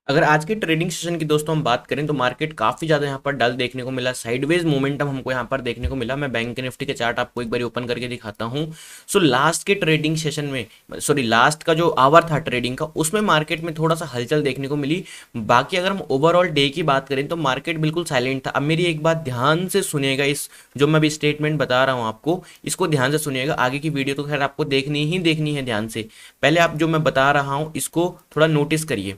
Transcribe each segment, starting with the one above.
अगर आज के ट्रेडिंग सेशन की दोस्तों हम बात करें तो मार्केट काफी ज्यादा यहाँ पर डल देखने को मिला। साइडवेज मोमेंटम हमको यहाँ पर देखने को मिला। मैं बैंक निफ्टी के चार्ट आपको एक बार ओपन करके दिखाता हूँ। सो लास्ट के ट्रेडिंग सेशन में, सॉरी लास्ट का जो आवर था ट्रेडिंग का, उसमें मार्केट में थोड़ा सा हलचल देखने को मिली। बाकी अगर हम ओवरऑल डे की बात करें तो मार्केट बिल्कुल साइलेंट था। अब मेरी एक बात ध्यान से सुनिएगा, इस जो मैं अभी स्टेटमेंट बता रहा हूँ आपको, इसको ध्यान से सुनिएगा। आगे की वीडियो तो खैर आपको देखनी ही देखनी है ध्यान से। पहले आप जो मैं बता रहा हूँ इसको थोड़ा नोटिस करिए।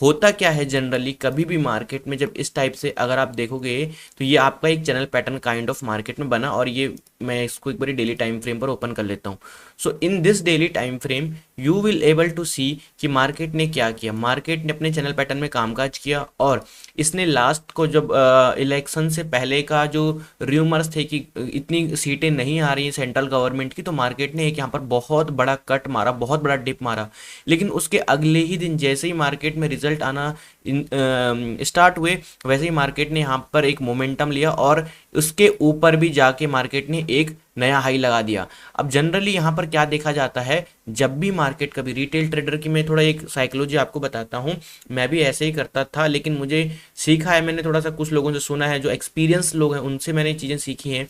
होता क्या है जनरली, कभी भी मार्केट में जब इस टाइप से अगर आप देखोगे तो ये आपका एक channel pattern kind of market में बना, और ये मैं इसको एक बार डेली टाइम फ्रेम पर ओपन कर लेता हूँ। So in this daily time frame you will able to see कि मार्केट ने क्या किया। मार्केट ने अपने चैनल पैटर्न में कामकाज किया, और इसने लास्ट को जब इलेक्शन से पहले का जो र्यूमर्स थे कि इतनी सीटें नहीं आ रही हैं सेंट्रल गवर्नमेंट की, तो मार्केट ने एक यहाँ पर बहुत बड़ा कट मारा, बहुत बड़ा डिप मारा। लेकिन उसके अगले ही दिन जैसे ही मार्केट में रिजल्ट आना स्टार्ट हुए, वैसे ही मार्केट ने यहाँ पर एक मोमेंटम लिया, और उसके ऊपर भी जाके मार्केट ने एक नया हाई लगा दिया। अब जनरली यहाँ पर क्या देखा जाता है, जब भी मार्केट, कभी रिटेल ट्रेडर की मैं थोड़ा एक साइकोलॉजी आपको बताता हूँ। मैं भी ऐसे ही करता था, लेकिन मुझे सीखा है, मैंने थोड़ा सा कुछ लोगों से सुना है, जो एक्सपीरियंस लोग हैं उनसे मैंने चीज़ें सीखी हैं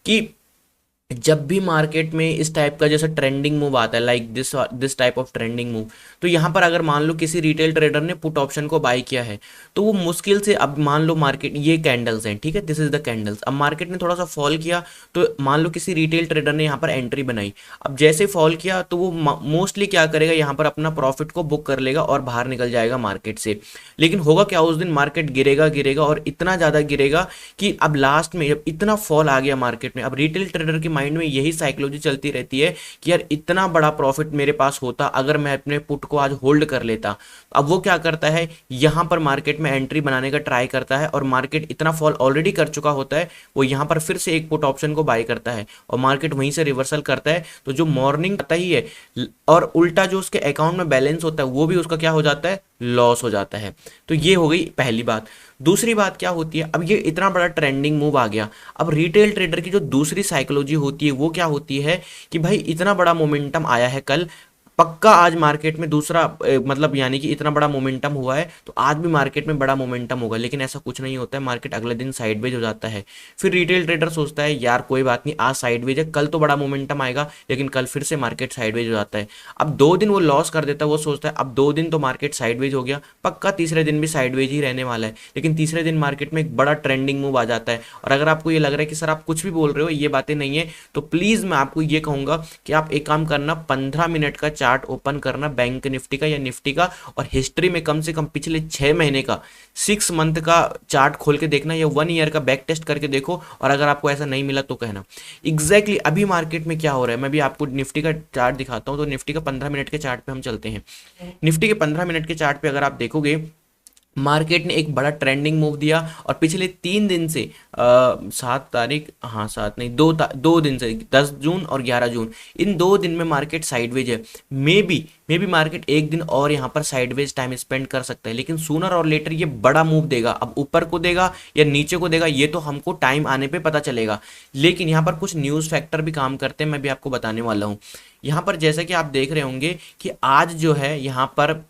कि जब भी मार्केट में इस टाइप का जैसा ट्रेंडिंग मूव आता है, like this this type of trending move, तो यहाँ पर अगर मान लो किसी रिटेल ट्रेडर ने पुट ऑप्शन को बाय किया है, तो वो मुश्किल से, अब मान लो मार्केट, ये कैंडल्स हैं, ठीक है, दिस इज द कैंडल्स। अब मार्केट ने थोड़ा सा फॉल किया, तो मान लो किसी रिटेल ट्रेडर ने यहाँ पर एंट्री बनाई। अब जैसे फॉल किया तो वो मोस्टली क्या करेगा, यहाँ पर अपना प्रॉफिट को बुक कर लेगा और बाहर निकल जाएगा मार्केट से। लेकिन होगा क्या, उस दिन मार्केट गिरेगा गिरेगा और इतना ज़्यादा गिरेगा कि अब लास्ट में जब इतना फॉल आ गया मार्केट में, अब रिटेल ट्रेडर के माइंड में यही साइकोलॉजी चलती रहती है कि यार इतना बड़ा प्रॉफिट मेरे पास होता अगर मैं अपने पुट को आज होल्ड कर लेता। अब वो क्या करता है, यहाँ पर मार्केट में एंट्री बनाने का ट्राई करता है, और मार्केट इतना फॉल ऑलरेडी कर चुका होता है, वो यहाँ पर फिर से एक पुट ऑप्शन को बाय करता है, और मार्केट वहीं से रिवर्सल करता है। तो जो मॉर्निंग आता ही है, और उल्टा जो उसके अकाउंट में बैलेंस होता है वो भी उसका क्या हो जाता है, लॉस हो जाता है। तो ये हो गई पहली बात। दूसरी बात क्या होती है, अब ये इतना बड़ा ट्रेंडिंग मूव आ गया, अब रिटेल ट्रेडर की जो दूसरी साइकोलॉजी होती है वो क्या होती है कि भाई इतना बड़ा मोमेंटम आया है कल, पक्का आज मार्केट में दूसरा मतलब यानी कि इतना बड़ा मोमेंटम हुआ है तो आज भी मार्केट में बड़ा मोमेंटम होगा। लेकिन ऐसा कुछ नहीं होता है, मार्केट अगले दिन साइडवेज हो जाता है। फिर रिटेल ट्रेडर सोचता है यार कोई बात नहीं, आज साइडवेज है, कल तो बड़ा मोमेंटम आएगा, लेकिन कल फिर से मार्केट साइडवेज हो जाता है। अब 2 दिन वो लॉस कर देता है, वो सोचता है अब 2 दिन तो मार्केट साइडवेज हो गया, पक्का तीसरे दिन भी साइडवेज ही रहने वाला है। लेकिन तीसरे दिन मार्केट में एक बड़ा ट्रेंडिंग मूव आ जाता है। और अगर आपको ये लग रहा है कि सर आप कुछ भी बोल रहे हो, ये बातें नहीं है, तो प्लीज़ मैं आपको ये कहूँगा कि आप एक काम करना, 15 मिनट का चार्ट ओपन करना बैंक निफ्टी का या निफ्टी का, और हिस्ट्री में कम से कम पिछले 6 महीने का, 6 मंथ का चार्ट खोल के देखना, या 1 ईयर का बैक टेस्ट करके देखो। और अगर आपको ऐसा नहीं मिला तो कहना। एग्जैक्टली अभी मार्केट में क्या हो रहा है, मैं भी आपको निफ्टी का चार्ट दिखाता हूँ। तो निफ्टी का 15 मिनट के चार्ट पे हम चलते हैं। निफ्टी के 15 मिनट के चार्ट पे अगर आप देखोगे, मार्केट ने एक बड़ा ट्रेंडिंग मूव दिया, और पिछले 3 दिन से 7 तारीख, हाँ 7 नहीं, 2 दिन से 10 जून और 11 जून, इन 2 दिन में मार्केट साइडवेज है। मे बी मार्केट एक दिन और यहाँ पर साइडवेज टाइम स्पेंड कर सकता है, लेकिन सूनर और लेटर ये बड़ा मूव देगा। अब ऊपर को देगा या नीचे को देगा ये तो हमको टाइम आने पे पता चलेगा, लेकिन यहाँ पर कुछ न्यूज़ फैक्टर भी काम करते हैं, मैं भी आपको बताने वाला हूँ। यहाँ पर जैसा कि आप देख रहे होंगे कि आज जो है यहाँ पर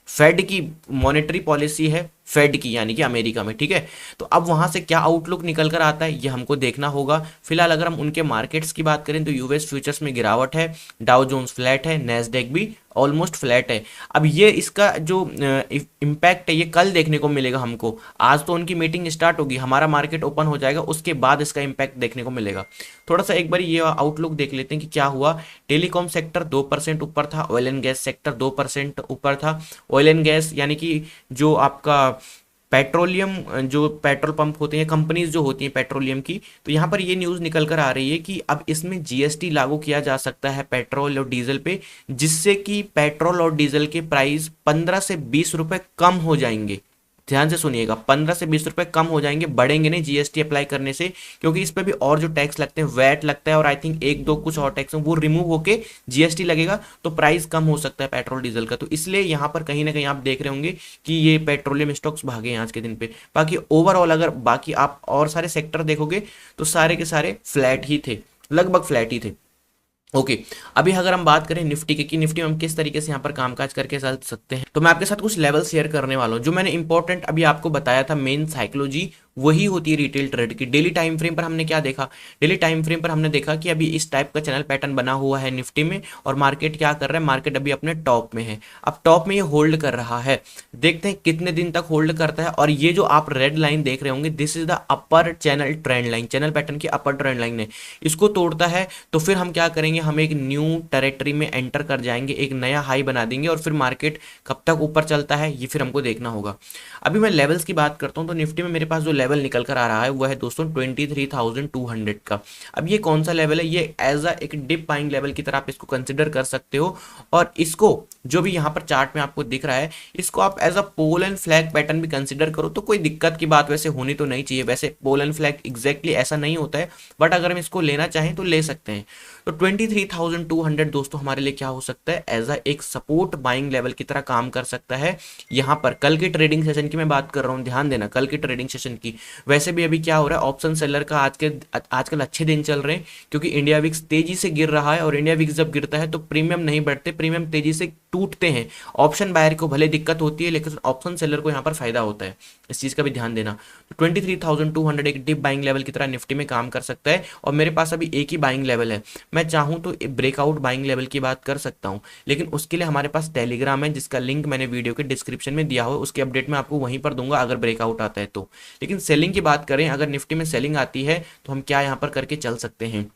फेड की मॉनेटरी पॉलिसी है, फेड की यानी कि अमेरिका में, ठीक है। तो अब वहां से क्या आउटलुक निकल कर आता है ये हमको देखना होगा। फिलहाल अगर हम उनके मार्केट्स की बात करें तो यूएस फ्यूचर्स में गिरावट है, डाउ जोन्स फ्लैट है, नैस्डैक भी ऑलमोस्ट फ्लैट है। अब ये इसका जो इम्पैक्ट है ये कल देखने को मिलेगा हमको। आज तो उनकी मीटिंग स्टार्ट होगी, हमारा मार्केट ओपन हो जाएगा, उसके बाद इसका इम्पैक्ट देखने को मिलेगा। थोड़ा सा एक बार ये आउटलुक देख लेते हैं कि क्या हुआ। टेलीकॉम सेक्टर 2% ऊपर था, ऑयल एंड गैस सेक्टर 2% ऊपर था। ऑयल एंड गैस यानी कि जो आपका पेट्रोलियम, जो पेट्रोल पंप होते हैं, कंपनीज जो होती हैं पेट्रोलियम की, तो यहाँ पर ये न्यूज़ निकल कर आ रही है कि अब इसमें जीएसटी लागू किया जा सकता है पेट्रोल और डीजल पे, जिससे कि पेट्रोल और डीजल के प्राइस 15 से 20 रुपए कम हो जाएंगे। ध्यान से सुनिएगा, 15 से 20 रुपए कम हो जाएंगे, बढ़ेंगे नहीं जीएसटी अप्लाई करने से, क्योंकि इस पे भी और जो टैक्स लगते हैं, वैट लगता है, और आई थिंक एक दो कुछ और टैक्स हैं, वो रिमूव होके जीएसटी लगेगा, तो प्राइस कम हो सकता है पेट्रोल डीजल का। तो इसलिए यहाँ पर कहीं ना कहीं आप देख रहे होंगे कि ये पेट्रोलियम स्टॉक्स भागे हैं आज के दिन पे। बाकी ओवरऑल अगर बाकी आप और सारे सेक्टर देखोगे तो सारे के सारे फ्लैट ही थे, लगभग फ्लैट ही थे। ओके अभी अगर हम बात करें निफ्टी की कि निफ्टी में हम किस तरीके से यहाँ पर कामकाज करके चल सकते हैं, तो मैं आपके साथ कुछ लेवल शेयर करने वाला हूँ। जो मैंने इंपॉर्टेंट अभी आपको बताया था मेन साइकोलॉजी, वही होती है रिटेल ट्रेड की। डेली टाइम फ्रेम पर हमने क्या देखा, डेली टाइम फ्रेम पर हमने देखा कि अभी इस टाइप का चैनल पैटर्न बना हुआ है निफ्टी में, और मार्केट क्या कर रहा है, मार्केट अभी अपने टॉप में है। अब टॉप में ये होल्ड कर रहा है, देखते हैं कितने दिन तक होल्ड करता है। और ये जो आप रेड लाइन देख रहे होंगे, this is the upper channel trend line, channel pattern की अपर ट्रेंड लाइन है। इसको तोड़ता है तो फिर हम क्या करेंगे, हम एक न्यू टेरिटरी में एंटर कर जाएंगे, एक नया हाई बना देंगे, और फिर मार्केट कब तक ऊपर चलता है ये फिर हमको देखना होगा। अभी मैं लेवल्स की बात करता हूँ, तो निफ्टी में मेरे पास जो लेवल निकल कर आ रहा है वो है दोस्तों 23,200 का। अब ये कौन सा लेवल है, ये एज अ एक डिप बाइंग लेवल की तरह आप इसको कंसिडर कर सकते हो। और इसको जो भी यहाँ पर चार्ट में आपको दिख रहा है, इसको आप as a pole and flag pattern भी कंसिडर करो तो कोई दिक्कत की बात वैसे होनी तो नहीं चाहिए। वैसे पोल एंड फ्लैग एग्जैक्टली ऐसा नहीं होता है, बट अगर हम इसको लेना चाहें तो ले सकते हैं। तो 23,200 दोस्तों हमारे लिए क्या हो सकता है, एज अ एक सपोर्ट बाइंग लेवल की तरह काम कर सकता है। यहाँ पर कल के ट्रेडिंग सेशन की मैं बात कर रहा हूँ, ध्यान देना कल के ट्रेडिंग सेशन की। वैसे भी अभी क्या हो रहा है, ऑप्शन सेलर का आजकल अच्छे दिन चल रहे हैं, क्योंकि इंडिया विक्स तेजी से गिर रहा है, और इंडिया विक्स जब गिरता है तो प्रीमियम नहीं बढ़ते, प्रीमियम तेजी से टूटते हैं। ऑप्शन बायर को भले दिक्कत होती है, लेकिन ऑप्शन सेलर को यहाँ पर फायदा होता है, इस चीज का भी ध्यान देना। तो 23,200 एक डिप बाइंग लेवल की तरह निफ्टी में काम कर सकता है, और मेरे पास अभी एक ही बाइंग लेवल है। मैं चाहूँ तो ब्रेकआउट बाइंग लेवल की बात कर सकता हूँ, लेकिन उसके लिए हमारे पास टेलीग्राम है, जिसका लिंक मैंने वीडियो के डिस्क्रिप्शन में दिया हुआ है, उसकी अपडेट मैं आपको वहीं पर दूंगा अगर ब्रेकआउट आता है तो। लेकिन सेलिंग की बात करें, अगर निफ्टी में सेलिंग आती है तो हम क्या यहाँ पर करके चल सकते हैं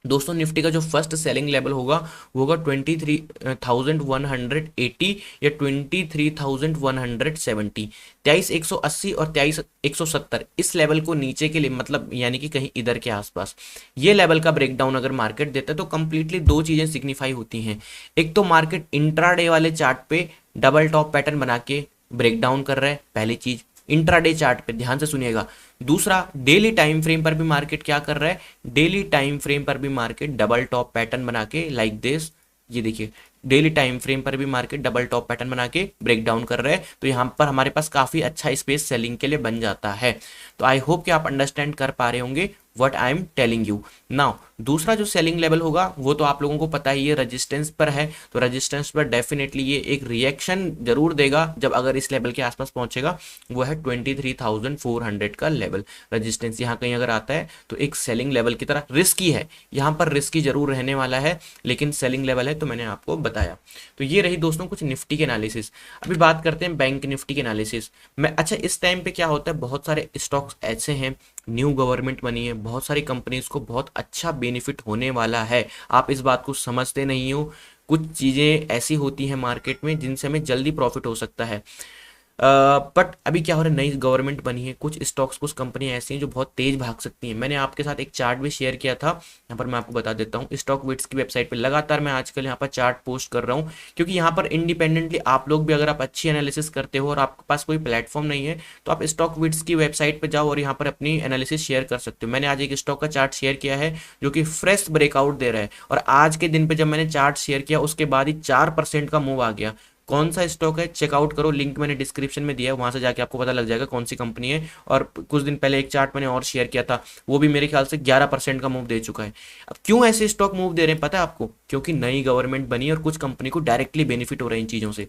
दोस्तों। निफ्टी का जो फर्स्ट सेलिंग लेवल होगा वो होगा 23,180 या 23,170, 23,180 और 23,170 इस लेवल को नीचे के लिए, मतलब यानी कि कहीं इधर के आसपास ये लेवल का ब्रेकडाउन अगर मार्केट देता है तो कंप्लीटली दो चीजें सिग्निफाई होती हैं। एक तो मार्केट इंट्राडे वाले चार्ट पे डबल टॉप पैटर्न बना के ब्रेकडाउन कर रहा है, पहली चीज इंट्राडे चार्ट पे ध्यान से सुनिएगा। दूसरा, डेली टाइम फ्रेम पर भी मार्केट क्या कर रहा है, डेली टाइम फ्रेम पर भी मार्केट डबल टॉप पैटर्न बना के लाइक दिस, ये देखिए डेली टाइम फ्रेम पर भी मार्केट डबल टॉप पैटर्न बना के ब्रेक डाउन कर रहे हैं। तो यहाँ पर हमारे पास काफी अच्छा स्पेस सेलिंग के लिए बन जाता है। तो आई होप कि आप अंडरस्टैंड कर पा रहे होंगे what I am telling you now. दूसरा जो सेलिंग लेवल होगा वो तो आप लोगों को पता ही है, रेजिस्टेंस पर है। तो रेजिस्टेंस पर डेफिनेटली ये एक रिएक्शन जरूर देगा जब अगर इस लेवल के आसपास पहुंचेगा, वो है 23,400 का लेवल। रेजिस्टेंस यहाँ कहीं अगर आता है तो एक सेलिंग लेवल की तरह रिस्की है, यहाँ पर रिस्की जरूर रहने वाला है, लेकिन सेलिंग लेवल है तो मैंने आपको बताया। तो ये रही दोस्तों कुछ निफ्टी के एनालिसिस। अभी बात करते हैं बैंक निफ्टी के एनालिसिस में। अच्छा, इस टाइम पे क्या होता है, बहुत सारे स्टॉक्स ऐसे हैं, न्यू गवर्नमेंट बनी है, बहुत सारी कंपनीज को बहुत अच्छा बेनिफिट होने वाला है। आप इस बात को समझते नहीं हो, कुछ चीज़ें ऐसी होती हैं मार्केट में जिनसे हमें जल्दी प्रॉफिट हो सकता है। बट अभी क्या हो रहा है, नई गवर्नमेंट बनी है, कुछ स्टॉक्स कुछ कंपनियां ऐसी हैं जो बहुत तेज भाग सकती हैं। मैंने आपके साथ एक चार्ट भी शेयर किया था, यहाँ पर मैं आपको बता देता हूँ। स्टॉक विट्स की वेबसाइट पे लगातार मैं आजकल यहाँ पर चार्ट पोस्ट कर रहा हूँ, क्योंकि यहाँ पर इंडिपेंडेंटली आप लोग भी अगर आप अच्छी एनालिसिस करते हो और आपके पास कोई प्लेटफॉर्म नहीं है, तो आप स्टॉक विट्स की वेबसाइट पर जाओ और यहाँ पर अपनी एनालिसिस शेयर कर सकते हो। मैंने आज एक स्टॉक का चार्ट शेयर किया है जो कि फ्रेश ब्रेकआउट दे रहा है, और आज के दिन पे जब मैंने चार्ट शेयर किया उसके बाद ही 4% का मूव आ गया। कौन सा स्टॉक है चेकआउट करो, लिंक मैंने डिस्क्रिप्शन में दिया है, वहां से जाके आपको पता लग जाएगा कौन सी कंपनी है। और कुछ दिन पहले एक चार्ट मैंने और शेयर किया था, वो भी मेरे ख्याल से 11% का मूव दे चुका है। अब क्यों ऐसे स्टॉक मूव दे रहे हैं पता है आपको, क्योंकि नई गवर्नमेंट बनी है और कुछ कंपनी को डायरेक्टली बेनिफिट हो रहे हैं इन चीजों से।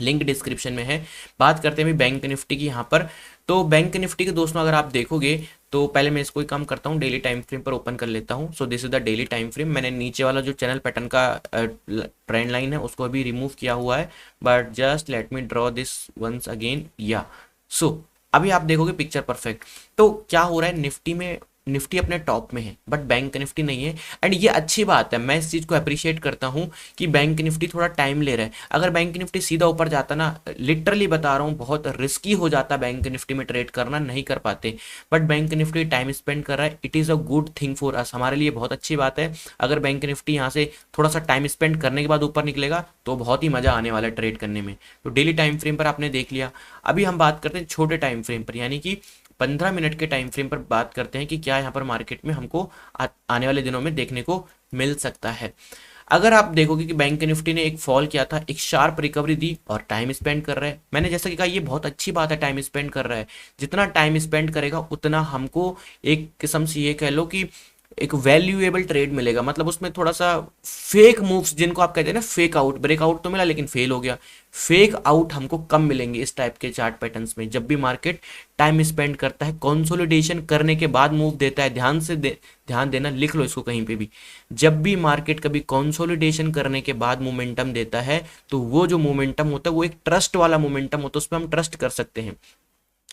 लिंक डिस्क्रिप्शन में है। बात करते हैं बैंक निफ्टी की यहाँ पर। तो बैंक निफ्टी के दोस्तों अगर आप देखोगे तो पहले मैं इसको ही काम करता हूँ, डेली टाइम फ्रेम पर ओपन कर लेता हूँ। So this is the daily time frame. मैंने नीचे वाला जो चैनल पैटर्न का ट्रेंड लाइन है उसको अभी रिमूव किया हुआ है, but just let me draw this once again. या सो अभी आप देखोगे पिक्चर परफेक्ट। तो क्या हो रहा है निफ्टी में, निफ्टी अपने टॉप में है बट बैंक निफ्टी नहीं है, एंड ये अच्छी बात है। मैं इस चीज को अप्रिशिएट करता हूँ कि बैंक निफ्टी थोड़ा टाइम ले रहा है। अगर बैंक निफ्टी सीधा ऊपर जाता ना, लिटरली बता रहा हूँ बहुत रिस्की हो जाता बैंक निफ्टी में ट्रेड करना, नहीं कर पाते। But bank Nifty time spend कर रहा है, it is a good thing for us, हमारे लिए बहुत अच्छी बात है। अगर बैंक निफ्टी यहाँ से थोड़ा सा टाइम स्पेंड करने के बाद ऊपर निकलेगा तो बहुत ही मजा आने वाला है ट्रेड करने में। तो डेली टाइम फ्रेम पर आपने देख लिया। अभी हम बात करते हैं छोटे टाइम फ्रेम पर, यानी कि 15 मिनट के टाइम फ्रेम पर बात करते हैं कि क्या यहाँ पर मार्केट में हमको आने वाले दिनों में देखने को मिल सकता है। अगर आप देखोगे कि बैंक निफ्टी ने एक फॉल किया था, एक शार्प रिकवरी दी और टाइम स्पेंड कर रहा है। मैंने जैसा कि कहा ये बहुत अच्छी बात है, टाइम स्पेंड कर रहा है। जितना टाइम स्पेंड करेगा उतना हमको एक किस्म से ये कह लो कि एक वैल्यूएबल ट्रेड मिलेगा, मतलब उसमें थोड़ा सा फेक मूव्स जिनको आप कहते हैं ना, फेक आउट, ब्रेकआउट तो मिला लेकिन फेल हो गया, फेक आउट हमको कम मिलेंगे इस टाइप के चार्ट पैटर्न्स में। जब भी मार्केट टाइम स्पेंड करता है, कंसोलिडेशन करने के बाद मूव देता है, ध्यान देना, लिख लो इसको कहीं पे भी, जब भी मार्केट कभी कंसोलिडेशन करने के बाद मोमेंटम देता है तो वो जो मोमेंटम होता है वो एक ट्रस्ट वाला मोमेंटम होता है, उस पर हम ट्रस्ट कर सकते हैं।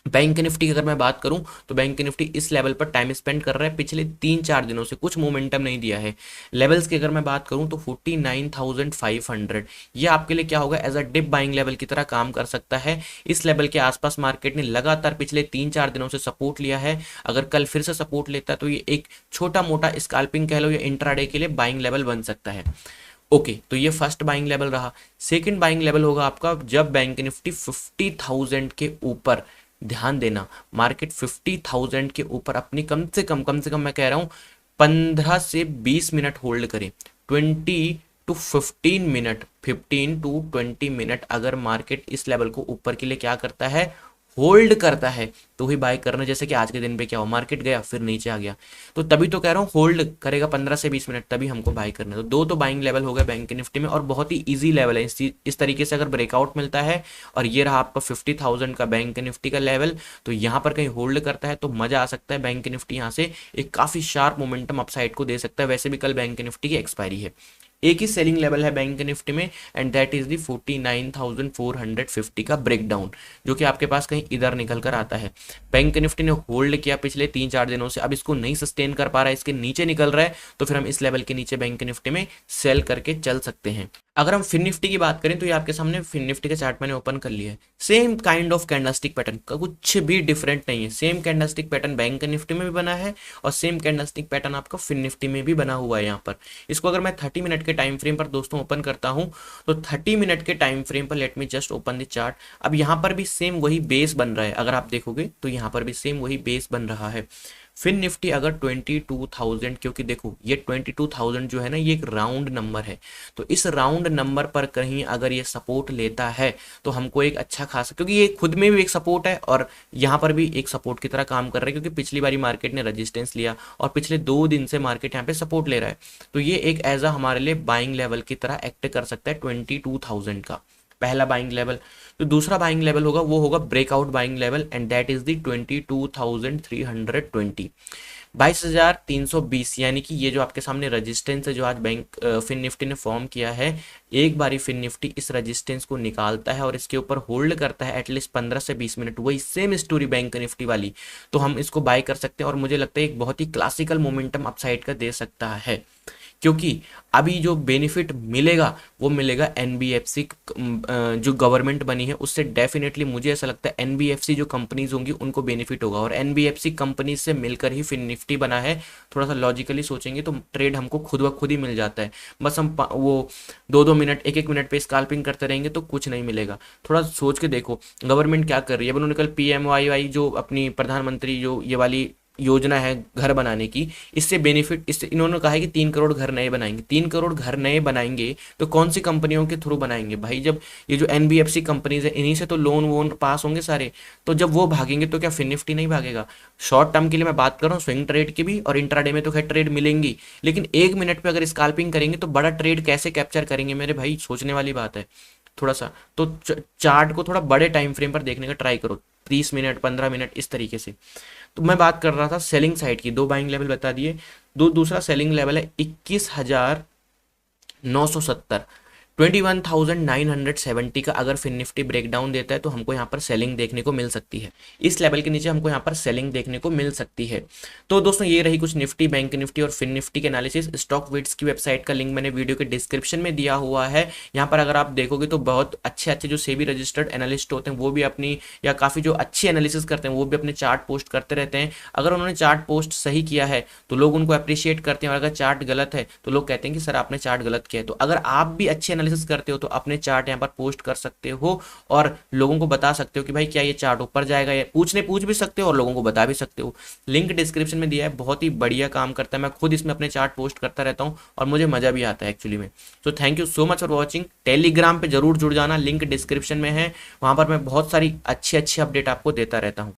बैंक निफ्टी की अगर मैं बात करूं तो बैंक निफ्टी इस लेवल पर टाइम स्पेंड कर रहा है पिछले 3-4 दिनों से, कुछ मोमेंटम नहीं दिया है। लेवल्स की अगर मैं बात करूं तो 49,500 ये आपके लिए क्या होगा, as a dip buying level की तरह काम कर सकता है। इस लेवल के आसपास मार्केट ने लगातार पिछले 3-4 दिनों से सपोर्ट लिया है, अगर कल फिर से सपोर्ट लेता है तो ये एक छोटा मोटा स्कैल्पिंग कह लो या इंट्राडे के लिए बाइंग लेवल बन सकता है। ओके, तो ये फर्स्ट बाइंग लेवल रहा। सेकंड बाइंग लेवल होगा आपका जब बैंक निफ्टी 50,000 के ऊपर, ध्यान देना, मार्केट 50,000 के ऊपर अपनी कम से कम मैं कह रहा हूँ 15 से 20 मिनट होल्ड करें, 20 to 15 मिनट, 15 to 20 मिनट अगर मार्केट इस लेवल को ऊपर के लिए क्या करता है, होल्ड करता है, तो ही बाय करना। जैसे कि आज के दिन पे क्या हो, मार्केट गया फिर नीचे आ गया, तो तभी तो कह रहा हूँ होल्ड करेगा 15 से 20 मिनट, तभी हमको बाय करना है। तो दो तो बाइंग लेवल हो गया बैंक निफ्टी में, और बहुत ही इजी लेवल है। इस तरीके से अगर ब्रेकआउट मिलता है और ये रहा आपका 50,000 का बैंक निफ्टी का लेवल, तो यहाँ पर कहीं होल्ड करता है तो मजा आ सकता है। बैंक निफ्टी यहाँ से एक काफी शार्प मोमेंटम अपसाइड को दे सकता है। वैसे भी कल बैंक निफ्टी की एक्सपायरी है, एक ही सेलिंग लेवल है बैंक निफ्टी में, एंड दैट इज दी 49,450 का ब्रेकडाउन, जो कि आपके पास कहीं इधर निकल कर आता है। बैंक निफ्टी ने होल्ड किया पिछले 3-4 दिनों से, अब इसको नहीं सस्टेन कर पा रहा है, इसके नीचे निकल रहा है, तो फिर हम इस लेवल के नीचे बैंक निफ्टी में सेल करके चल सकते हैं। अगर हम फिन निफ्टी की बात करें तो ये आपके सामने फिन निफ्टी का चार्ट मैंने ओपन कर लिया है। Same kind of candlestick pattern का, कुछ भी डिफरेंट नहीं है। Same candlestick pattern bank Nifty में भी बना है और सेम कैंडलस्टिक पैटर्न आपका फिन निफ्टी में भी बना हुआ है। यहाँ पर इसको अगर मैं 30 मिनट के टाइम फ्रेम पर दोस्तों ओपन करता हूं, तो 30 मिनट के टाइम फ्रेम पर let me just open the chart. अब यहाँ पर भी सेम वही बेस बन रहा है, अगर आप देखोगे तो यहाँ पर भी सेम वही बेस बन रहा है। फिर निफ्टी अगर 22,000, क्योंकि देखो ये 22,000 जो है ना, ये एक राउंड नंबर है, तो इस राउंड नंबर पर कहीं अगर ये सपोर्ट लेता है तो हमको एक अच्छा खासा, क्योंकि ये खुद में भी एक सपोर्ट है और यहाँ पर भी एक सपोर्ट की तरह काम कर रहा है, क्योंकि पिछली बारी मार्केट ने रेजिस्टेंस लिया और पिछले 2 दिन से मार्केट यहाँ पे सपोर्ट ले रहा है, तो ये एक एज अ हमारे लिए बाइंग लेवल की तरह एक्ट कर सकता है 22,000 का, पहला बाइंग लेवल। तो दूसरा बाइंग लेवल होगा वो होगा breakout buying level, and that is the 22,320, 22,320, यानी कि ये जो आपके सामने रेजिस्टेंस है जो आज बैंक फिन निफ्टी ने फॉर्म किया है, एक बारी फिन निफ्टी इस रेजिस्टेंस को निकालता है और इसके ऊपर होल्ड करता है एटलीस्ट 15 से 20 मिनट, वही सेम स्टोरी बैंक निफ्टी वाली, तो हम इसको बाय कर सकते हैं और मुझे लगता है एक बहुत ही क्लासिकल मोमेंटम अपसाइड का दे सकता है। क्योंकि अभी जो बेनिफिट मिलेगा वो मिलेगा एनबीएफसी, जो गवर्नमेंट बनी है उससे डेफिनेटली मुझे ऐसा लगता है एनबीएफसी जो कंपनीज होंगी उनको बेनिफिट होगा, और एनबीएफसी कंपनीज से मिलकर ही फिर निफ्टी बना है। थोड़ा सा लॉजिकली सोचेंगे तो ट्रेड हमको खुद ब खुद ही मिल जाता है, बस हम वो 2-2 मिनट 1-1 मिनट पे स्कैल्पिंग करते रहेंगे तो कुछ नहीं मिलेगा। थोड़ा सोच के देखो गवर्नमेंट क्या कर रही है। उन्होंने कल पीएमवाई जो अपनी प्रधानमंत्री जो ये वाली योजना है घर बनाने की, इससे बेनिफिट, इससे इन्होंने कहा है कि 3 करोड़ घर नए बनाएंगे। 3 करोड़ घर नए बनाएंगे तो कौन सी कंपनियों के थ्रू बनाएंगे भाई, जब ये जो एनबीएफसी कंपनीज है इन्हीं से तो लोन वोन पास होंगे सारे, तो जब वो भागेंगे तो क्या फिर निफ्टी नहीं भागेगा। शॉर्ट टर्म के लिए मैं बात कर रहा हूँ, स्विंग ट्रेड की भी, और इंट्राडे में तो खैर ट्रेड मिलेंगी, लेकिन 1 मिनट पे अगर स्कैल्पिंग करेंगे तो बड़ा ट्रेड कैसे कैप्चर करेंगे मेरे भाई, सोचने वाली बात है थोड़ा सा। तो चार्ट को थोड़ा बड़े टाइम फ्रेम पर देखने का ट्राई करो, 30 मिनट 15 मिनट इस तरीके से। तो मैं बात कर रहा था सेलिंग साइड की, 2 बाइंग लेवल बता दिए। दूसरा सेलिंग लेवल है 21,970, 21,970 का अगर फिन निफ्टी ब्रेकडाउन देता है तो हमको यहाँ पर सेलिंग देखने को मिल सकती है। इस लेवल के नीचे हमको यहाँ पर सेलिंग देखने को मिल सकती है। तो दोस्तों ये रही कुछ निफ्टी, बैंक निफ्टी और फिन निफ्टी के एनालिसिस। स्टॉक विट्स की वेबसाइट का लिंक मैंने वीडियो के डिस्क्रिप्शन में दिया हुआ है। यहाँ पर अगर आप देखोगे तो बहुत अच्छे जो सेबी रजिस्टर्ड एनालिस्ट होते हैं वो भी अपनी, या काफ़ी जो अच्छी एनालिसिस करते हैं वो भी अपने चार्ट पोस्ट करते रहते हैं। अगर उन्होंने चार्ट पोस्ट सही किया है तो लोग उनको अप्रिशिएट करते हैं, और अगर चार्ट गलत है तो लोग कहते हैं कि सर आपने चार्ट गलत किया है। तो अगर आप भी अच्छी एनालिसिस करते हो तो अपने चार्ट यहाँ पर पोस्ट कर सकते हो और लोगों को बता सकते हो कि भाई क्या ये चार्ट ऊपर जाएगा, या पूछ भी सकते हो और लोगों को बता भी सकते हो। लिंक डिस्क्रिप्शन में दिया है, बहुत ही बढ़िया काम करता है। मैं खुद इसमें अपने चार्ट पोस्ट करता रहता हूँ और मुझे मजा भी आता है एक्चुअली में। तो thank you so much for watching. Telegram पे जरूर जुड़ जाना, लिंक डिस्क्रिप्शन में है, वहां पर मैं बहुत सारी अच्छी अपडेट आपको देता रहता हूँ।